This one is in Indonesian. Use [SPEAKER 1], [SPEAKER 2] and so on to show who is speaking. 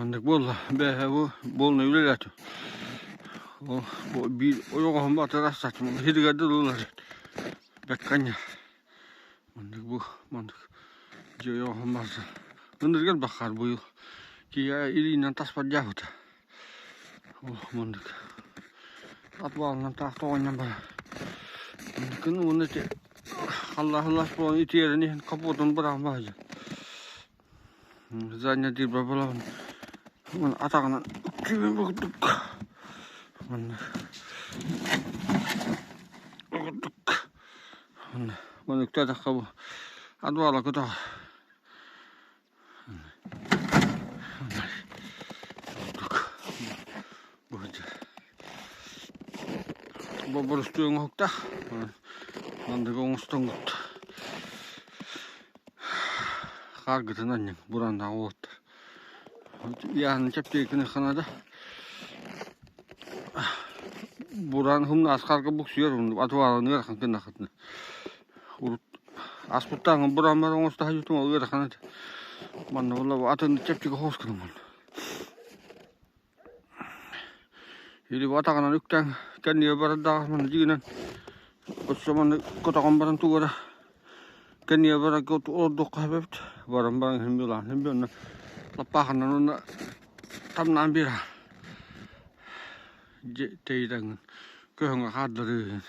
[SPEAKER 1] Mandık bolla be bu bolna ülelatı. O bir o yok ama atar saçma. Hidigerde dolar. Bekkanya. Mandık bu mandık. Jo yok ama. Nındırgan bakar bu yıl. Ki ya ilinden taspat yahut. Oh mandık. Atvalından tahta oynan bana. Mandıkın bunu te Allah bu itiyerini kapotun bırakmayacak. Zannedir babalar. Aman atağından kimi baktık. Mana kita dah kau adwa lah kita. Baru setengah ngok dah. Nanti kau setengah. Harga tanahnya buran awat. Ya cepet kena Kanada. Buran humna askar ke buksiar adwa ni kan kena katna. Urut asputang buran marang ustah itu mau ger Kanada. Mana wala atan cepet ke hos kena man. Jadi wata kana nuktan kan dia berada mana jinan. Kusaman kota kambaran tu gara. Kan dia berada kota ordok habet. Barang-barang himbilan lepahan nana tam nambira. Jadi dengan kehangga kadar.